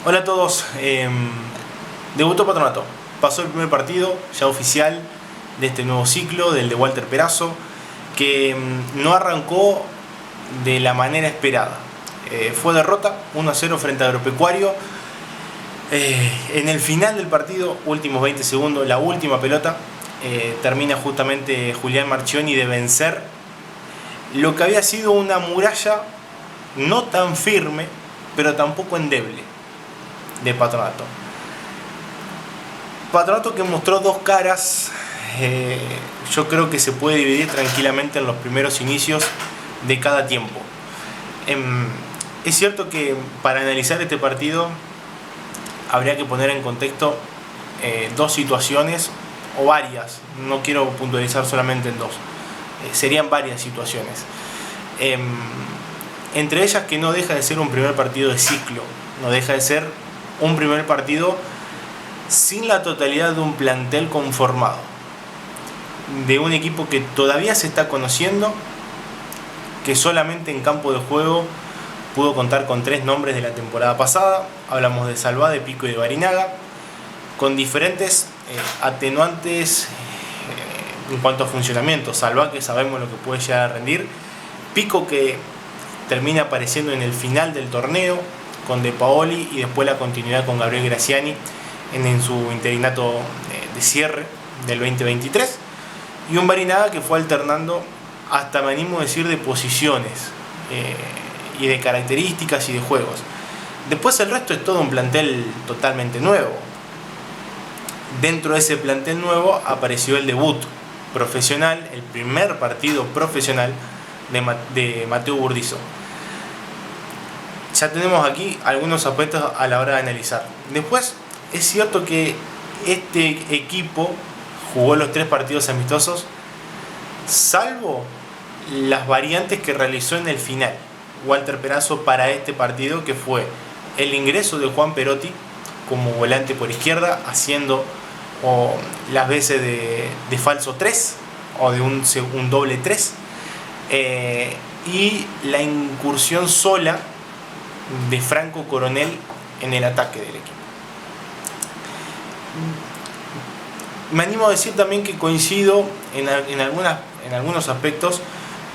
Hola a todos. Debutó Patronato. Pasó el primer partido ya oficial de este nuevo ciclo, del de Walter Perazo, que no arrancó de la manera esperada. Fue derrota 1-0 frente a Agropecuario. En el final del partido, últimos 20 segundos, la última pelota, termina justamente Julián Marchioni de vencer lo que había sido una muralla no tan firme, pero tampoco endeble, de Patronato. Patronato que mostró dos caras. Yo creo que se puede dividir tranquilamente en los primeros inicios de cada tiempo. Es cierto que para analizar este partido habría que poner en contexto dos situaciones o varias. No quiero puntualizar solamente en dos. Serían varias situaciones. Entre ellas que no deja de ser un primer partido de ciclo. No deja de ser un primer partido sin la totalidad de un plantel conformado, de un equipo que todavía se está conociendo, que solamente en campo de juego pudo contar con 3 nombres de la temporada pasada. Hablamos de Salvá, de Pico y de Barinaga, con diferentes atenuantes en cuanto a funcionamiento. Salvá, que sabemos lo que puede llegar a rendir; Pico, que termina apareciendo en el final del torneo con De Paoli, y después la continuidad con Gabriel Graciani en su interinato de cierre del 2023, y un Barinaga que fue alternando, hasta me animo a decir, de posiciones y de características y de juegos. Después el resto es todo un plantel totalmente nuevo. Dentro de ese plantel nuevo apareció el debut profesional, el primer partido profesional de Mateo Burdizo. Ya tenemos aquí algunos aspectos a la hora de analizar. Después, es cierto que este equipo jugó los 3 partidos amistosos, salvo las variantes que realizó en el final Walter Perazo para este partido, que fue el ingreso de Juan Perotti como volante por izquierda, haciendo las veces de falso 3 o de un doble 3, y la incursión sola de Franco Coronel en el ataque del equipo. Me animo a decir también que coincido en algunos aspectos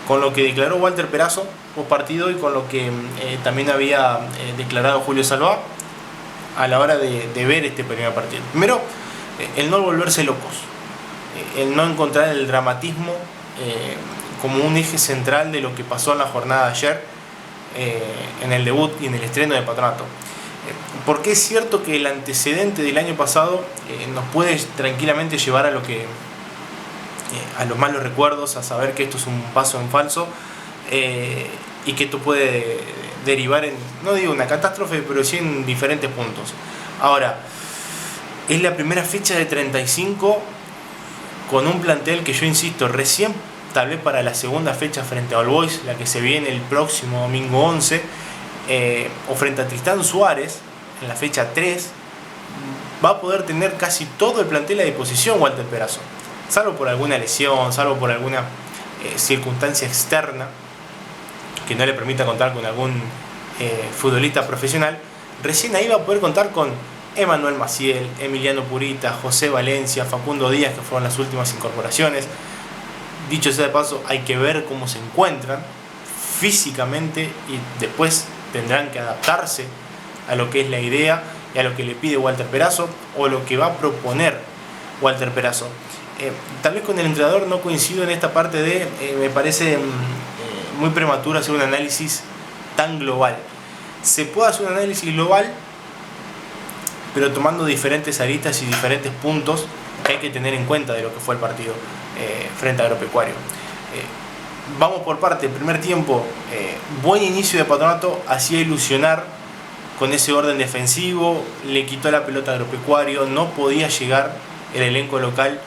con lo que declaró Walter Perazo post partido y con lo que también había declarado Julio Salvá a la hora de ver este primer partido. Primero, el no volverse locos, el no encontrar el dramatismo como un eje central de lo que pasó en la jornada de ayer, en el debut y en el estreno de Patronato. Porque es cierto que el antecedente del año pasado nos puede tranquilamente llevar a los malos recuerdos, a saber que esto es un paso en falso, y que esto puede derivar en, no digo una catástrofe, pero sí en diferentes puntos. Ahora, es la primera fecha de 35 con un plantel que, yo insisto, recién, tal vez para la segunda fecha frente a All Boys, la que se viene el próximo domingo 11, o frente a Tristán Suárez en la fecha 3, va a poder tener casi todo el plantel a disposición Walter Perazo, salvo por alguna lesión, salvo por alguna circunstancia externa que no le permita contar con algún futbolista profesional. Recién ahí va a poder contar con Emanuel Maciel, Emiliano Purita, José Valencia, Facundo Díaz, que fueron las últimas incorporaciones. Dicho sea de paso, hay que ver cómo se encuentran físicamente, y después tendrán que adaptarse a lo que es la idea y a lo que le pide Walter Perazo, o lo que va a proponer Walter Perazo. Tal vez con el entrenador no coincido en esta parte de, me parece muy prematuro hacer un análisis tan global. Se puede hacer un análisis global, pero tomando diferentes aristas y diferentes puntos que hay que tener en cuenta de lo que fue el partido frente a Agropecuario. Vamos por parte. El primer tiempo, buen inicio de Patronato, hacía ilusionar con ese orden defensivo, le quitó la pelota a Agropecuario, no podía llegar el elenco local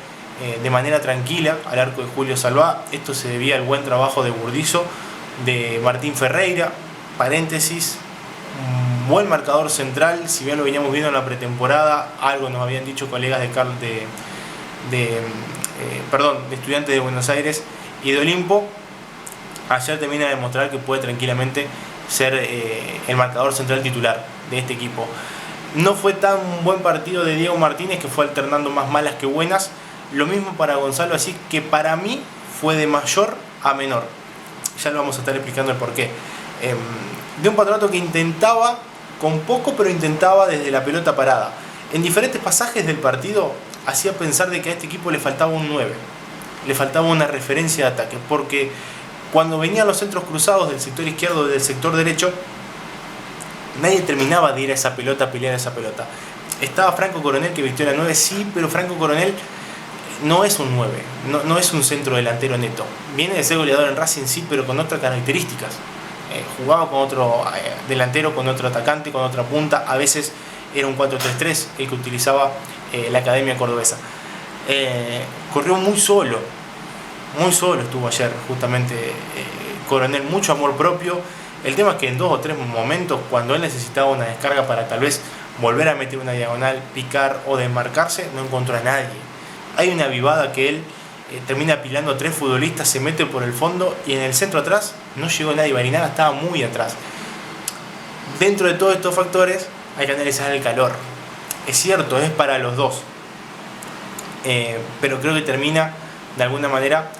de manera tranquila al arco de Julio Salvá. Esto se debía al buen trabajo de Burdizo, de Martín Ferreira, paréntesis, un buen marcador central. Si bien lo veníamos viendo en la pretemporada, algo nos habían dicho colegas de Estudiantes de Buenos Aires y de Olimpo, ayer termina de demostrar que puede tranquilamente ser el marcador central titular de este equipo. No fue tan buen partido de Diego Martínez, que fue alternando más malas que buenas. Lo mismo para Gonzalo, así que para mí fue de mayor a menor. Ya lo vamos a estar explicando el porqué. De un Patronato que intentaba con poco, pero intentaba desde la pelota parada. En diferentes pasajes del partido hacía pensar de que a este equipo le faltaba un 9, le faltaba una referencia de ataque, porque cuando venían los centros cruzados del sector izquierdo y del sector derecho, nadie terminaba de ir a esa pelota, a pelear esa pelota. Estaba Franco Coronel, que vistió la 9, sí, pero Franco Coronel no es un 9, no es un centro delantero neto. Viene de ser goleador en Racing, sí, pero con otras características. Jugaba con otro delantero, con otro atacante, con otra punta. A veces era un 4-3-3 el que utilizaba la Academia Cordobesa. Corrió muy solo estuvo ayer justamente Coronel, mucho amor propio. El tema es que en 2 o 3 momentos, cuando él necesitaba una descarga para tal vez volver a meter una diagonal, picar o desmarcarse, no encontró a nadie. Hay una vivada que él termina apilando a 3 futbolistas, se mete por el fondo y en el centro atrás no llegó nadie. Barinaga estaba muy atrás. Dentro de todos estos factores hay que analizar el calor. Es cierto, es para los dos, pero creo que termina de alguna manera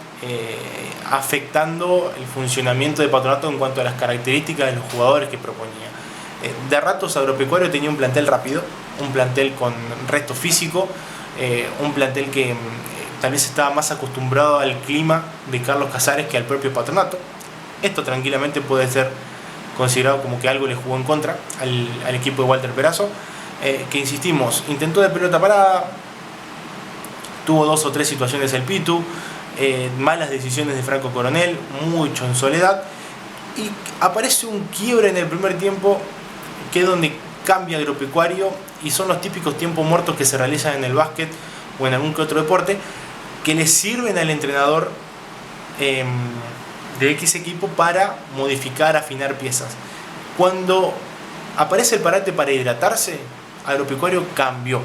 afectando el funcionamiento de Patronato en cuanto a las características de los jugadores que proponía. De ratos Agropecuario tenía un plantel rápido, un plantel con resto físico, un plantel que tal vez estaba más acostumbrado al clima de Carlos Casares que al propio Patronato. Esto tranquilamente puede ser considerado como que algo le jugó en contra al equipo de Walter Perazo, que insistimos, intentó de pelota parada, tuvo 2 o 3 situaciones el Pitu, malas decisiones de Franco Coronel, mucho en soledad, y aparece un quiebre en el primer tiempo, que es donde cambia Agropecuario, y son los típicos tiempos muertos que se realizan en el básquet o en algún que otro deporte, que le sirven al entrenador de X equipo para modificar, afinar piezas. Cuando aparece el parate para hidratarse, Agropecuario cambió.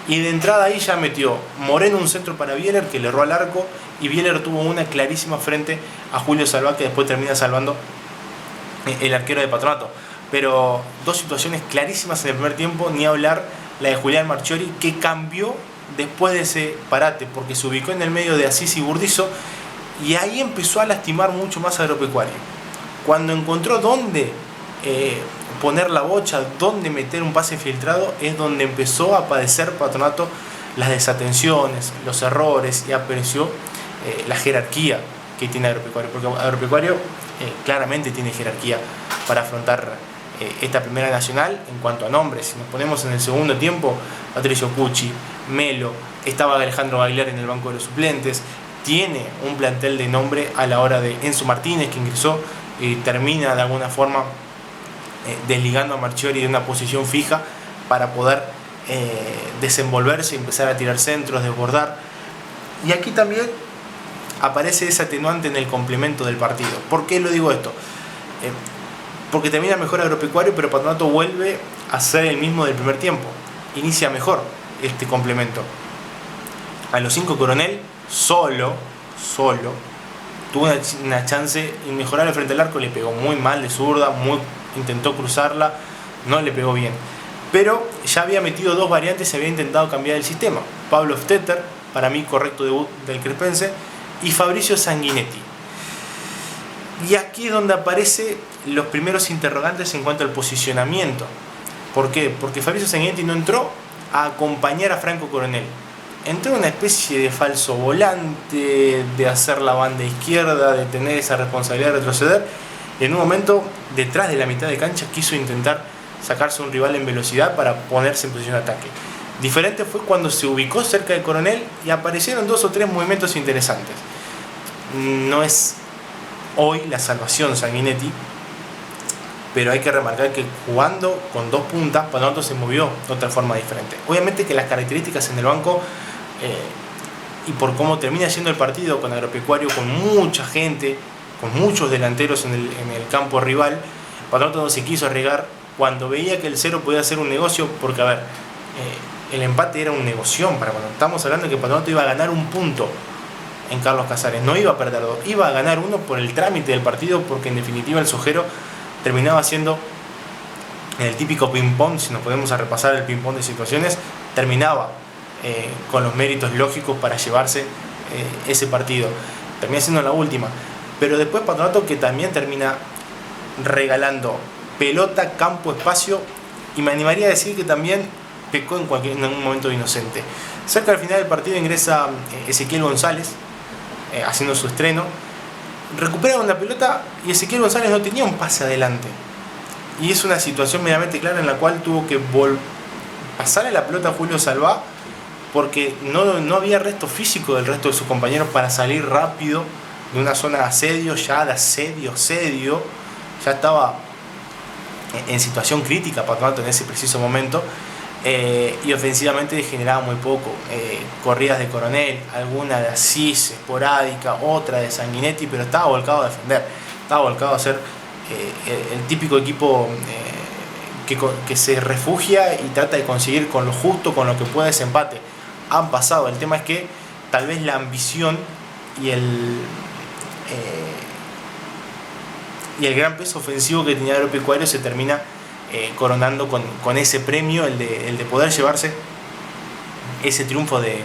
Y de entrada ahí ya metió Moreno un centro para Bieler, que le erró al arco, y Bieler tuvo una clarísima frente a Julio Salvá, que después termina salvando el arquero de Patronato. Pero 2 situaciones clarísimas en el primer tiempo, ni hablar la de Julián Marchiori, que cambió después de ese parate, porque se ubicó en el medio de Asís y Burdizo, y ahí empezó a lastimar mucho más a Agropecuario. Cuando encontró dónde poner la bocha, dónde meter un pase filtrado, es donde empezó a padecer Patronato las desatenciones, los errores, y apareció la jerarquía que tiene Agropecuario, porque Agropecuario claramente tiene jerarquía para afrontar esta primera nacional en cuanto a nombres. Si nos ponemos en el segundo tiempo, Patricio Cucci, Melo, estaba Alejandro Bailar en el banco de los suplentes, tiene un plantel de nombre a la hora de Enzo Martínez, que ingresó y termina de alguna forma desligando a Marchiori de una posición fija para poder desenvolverse y empezar a tirar centros, desbordar. Y aquí también aparece ese atenuante en el complemento del partido. ¿Por qué lo digo esto? Porque termina mejor Agropecuario, pero Patronato vuelve a ser el mismo del primer tiempo. Inicia mejor este complemento. A los 5 Coronel, solo, tuvo una chance inmejorable frente al arco, le pegó muy mal de zurda, intentó cruzarla, no le pegó bien. Pero ya había metido 2 variantes y había intentado cambiar el sistema. Pablo Stetter, para mí correcto debut del Crepense, y Fabricio Sanguinetti. Y aquí es donde aparecen los primeros interrogantes en cuanto al posicionamiento. ¿Por qué? Porque Fabricio Sanguinetti no entró a acompañar a Franco Coronel. Entró en una especie de falso volante, de hacer la banda izquierda, de tener esa responsabilidad de retroceder. Y en un momento, detrás de la mitad de cancha, quiso intentar sacarse un rival en velocidad para ponerse en posición de ataque. Diferente fue cuando se ubicó cerca de Coronel y aparecieron 2 o 3 movimientos interesantes. No es hoy la salvación Sanguinetti, pero hay que remarcar que jugando con 2 puntas, Patronato se movió de otra forma diferente. Obviamente que las características en el banco y por cómo termina siendo el partido con Agropecuario, con mucha gente, con muchos delanteros en el campo rival, Patronato no se quiso arriesgar cuando veía que el 0 podía ser un negocio, porque a ver, el empate era un negocio para Patronato. Estamos hablando de que Patronato iba a ganar 1 punto en Carlos Casares, no iba a perder 2, iba a ganar 1 por el trámite del partido, porque en definitiva el Sojero terminaba siendo en el típico ping-pong, si nos podemos a repasar el ping-pong de situaciones, terminaba con los méritos lógicos para llevarse ese partido. Termina siendo la última. Pero después Patronato, que también termina regalando pelota, campo, espacio, y me animaría a decir que también pecó en algún momento de inocente. Cerca del final del partido ingresa Ezequiel González, haciendo su estreno. Recuperaron la pelota y Ezequiel González no tenía un pase adelante. Y es una situación medianamente clara en la cual tuvo que pasarle la pelota a Julio Salvá, porque no había resto físico del resto de sus compañeros para salir rápido de una zona de asedio, ya de asedio, ya estaba en situación crítica Patronato en ese preciso momento, y ofensivamente generaba muy poco. Corridas de Coronel, alguna de Asís esporádica, otra de Sanguinetti, pero estaba volcado a defender, estaba volcado a ser el típico equipo que se refugia y trata de conseguir con lo justo, con lo que puede ese empate. Han pasado, el tema es que tal vez la ambición y el gran peso ofensivo que tenía Agropecuario se termina coronando con ese premio, el de poder llevarse ese triunfo en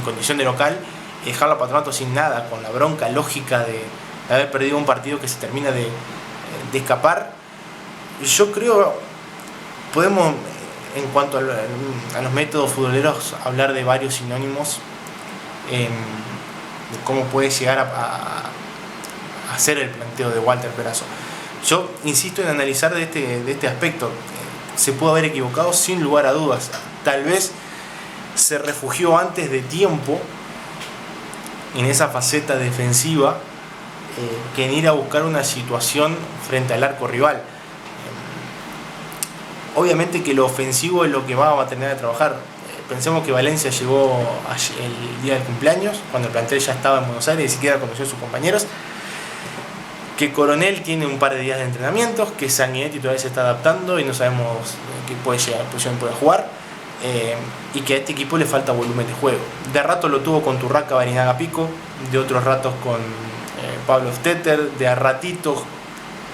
condición de local, dejarlo a Patronato sin nada, con la bronca lógica de haber perdido un partido que se termina de escapar. Yo creo, podemos, en cuanto a los métodos futboleros, hablar de varios sinónimos, de cómo puede llegar a hacer el planteo de Walter Perazo. Yo insisto en analizar de este aspecto. Se pudo haber equivocado sin lugar a dudas. Tal vez se refugió antes de tiempo en esa faceta defensiva que en ir a buscar una situación frente al arco rival. Obviamente que lo ofensivo es lo que va a tener que trabajar. Pensemos que Valencia llegó el día del cumpleaños, cuando el plantel ya estaba en Buenos Aires y ni siquiera conoció a sus compañeros. Que Coronel tiene un par de días de entrenamientos, que Sanguinetti todavía se está adaptando y no sabemos qué puede llegar, posición puede jugar, y que a este equipo le falta volumen de juego. De rato lo tuvo con Turraca, Barinaga, Pico, de otros ratos con Pablo Stetter, de a ratitos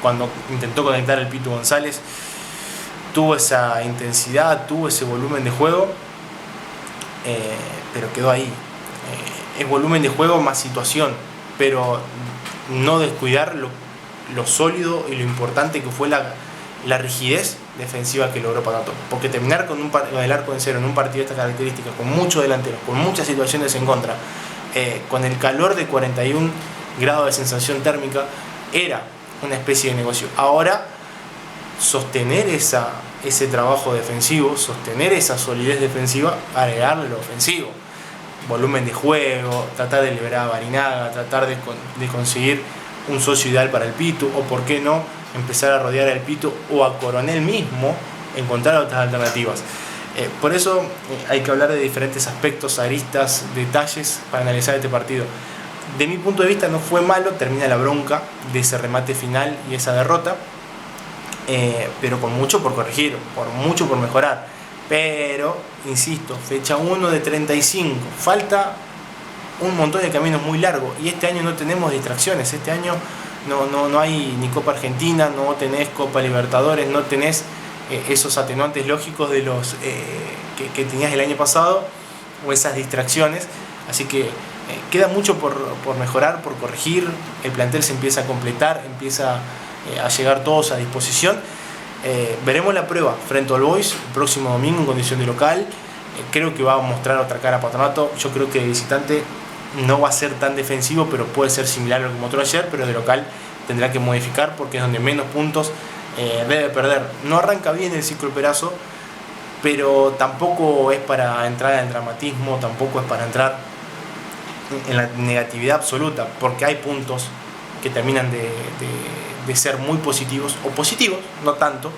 cuando intentó conectar el Pitu González, tuvo esa intensidad, tuvo ese volumen de juego, pero quedó ahí. Es volumen de juego más situación, pero no descuidar lo sólido y lo importante que fue la rigidez defensiva que logró Patronato. Porque terminar con el arco en cero en un partido de estas características, con muchos delanteros, con muchas situaciones en contra, con el calor de 41 grados de sensación térmica, era una especie de negocio. Ahora, sostener ese trabajo defensivo, sostener esa solidez defensiva, agregarle lo ofensivo. Volumen de juego, tratar de liberar a Barinaga, tratar de conseguir un socio ideal para el Pitu, o por qué no, empezar a rodear al Pitu o a Coronel mismo, encontrar otras alternativas. Por eso hay que hablar de diferentes aspectos, aristas, detalles para analizar este partido. De mi punto de vista no fue malo, termina la bronca de ese remate final y esa derrota, pero con mucho por corregir, mucho por mejorar. Pero, insisto, fecha 1 de 35, falta un montón de caminos muy largos, y este año no tenemos distracciones. Este año no hay ni Copa Argentina, no tenés Copa Libertadores, no tenés esos atenuantes lógicos de los que tenías el año pasado, o esas distracciones. Así que queda mucho por mejorar, por corregir. El plantel se empieza a completar, empieza a llegar todos a disposición. Veremos la prueba frente al Boys el próximo domingo en condición de local. Creo que va a mostrar otra cara a Patronato. Yo creo que de visitante no va a ser tan defensivo, pero puede ser similar a lo que mostró ayer, pero de local tendrá que modificar porque es donde menos puntos debe perder. No arranca bien el ciclo Perazo, pero tampoco es para entrar en el dramatismo, tampoco es para entrar en la negatividad absoluta, porque hay puntos que terminan de ser muy positivos, o positivos, no tanto.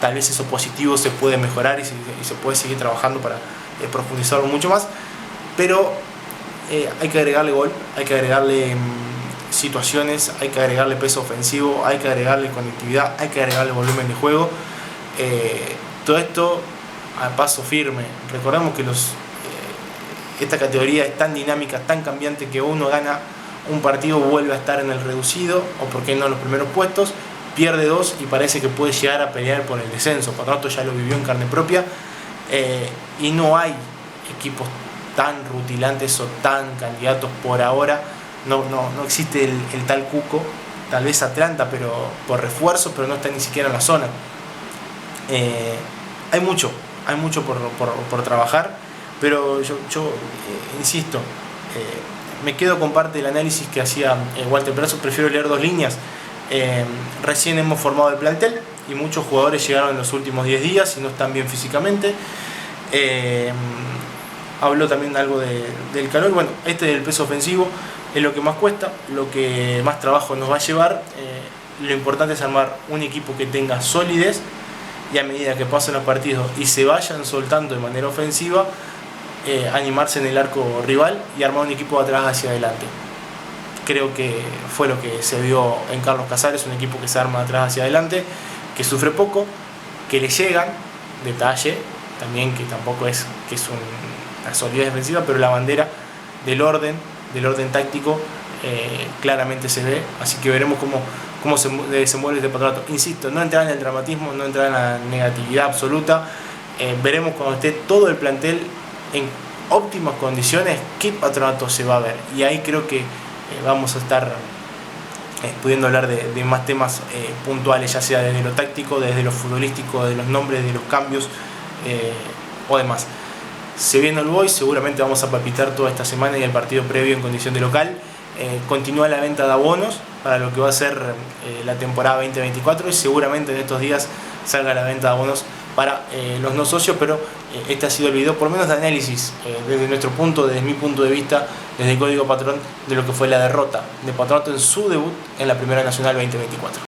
Tal vez esos positivos se puede mejorar y se puede seguir trabajando para profundizarlo mucho más, pero hay que agregarle gol, hay que agregarle situaciones, hay que agregarle peso ofensivo, hay que agregarle conectividad, hay que agregarle volumen de juego. Todo esto a paso firme. Recordemos que esta categoría es tan dinámica, tan cambiante, que uno gana un partido, vuelve a estar en el reducido, o por qué no en los primeros puestos, pierde 2 y parece que puede llegar a pelear por el descenso. Patronato ya lo vivió en carne propia, y no hay equipos tan rutilantes o tan candidatos por ahora. No existe el tal Cuco, tal vez Atlanta, pero por refuerzo, pero no está ni siquiera en la zona. Hay mucho por trabajar, pero yo insisto, me quedo con parte del análisis que hacía Walter Perazzo. Prefiero leer 2 líneas. Recién hemos formado el plantel y muchos jugadores llegaron en los últimos 10 días y no están bien físicamente. Habló también algo del calor. Bueno, del peso ofensivo es lo que más cuesta, lo que más trabajo nos va a llevar. Lo importante es armar un equipo que tenga solidez, y a medida que pasen los partidos y se vayan soltando de manera ofensiva, animarse en el arco rival y armar un equipo de atrás hacia adelante. Creo que fue lo que se vio en Carlos Casares, un equipo que se arma de atrás hacia adelante, que sufre poco, que le llegan, detalle también, que tampoco es una solidez defensiva, pero la bandera del orden táctico claramente se ve, así que veremos cómo se desenvuelve este Patronato. Insisto, no entrar en el dramatismo, no entrar en la negatividad absoluta. Veremos cuando esté todo el plantel en óptimas condiciones qué Patronato se va a ver, y ahí creo que vamos a estar pudiendo hablar de más temas puntuales, ya sea desde lo táctico, desde lo futbolístico, de los nombres, de los cambios o demás. Se viene el Boys, seguramente vamos a palpitar toda esta semana y el partido previo en condición de local. Continúa la venta de abonos para lo que va a ser la temporada 2024, y seguramente en estos días salga la venta de abonos para los no socios, pero este ha sido el video, por lo menos de análisis, desde mi punto de vista, desde el Código Patrón, de lo que fue la derrota de Patronato en su debut en la Primera Nacional 2024.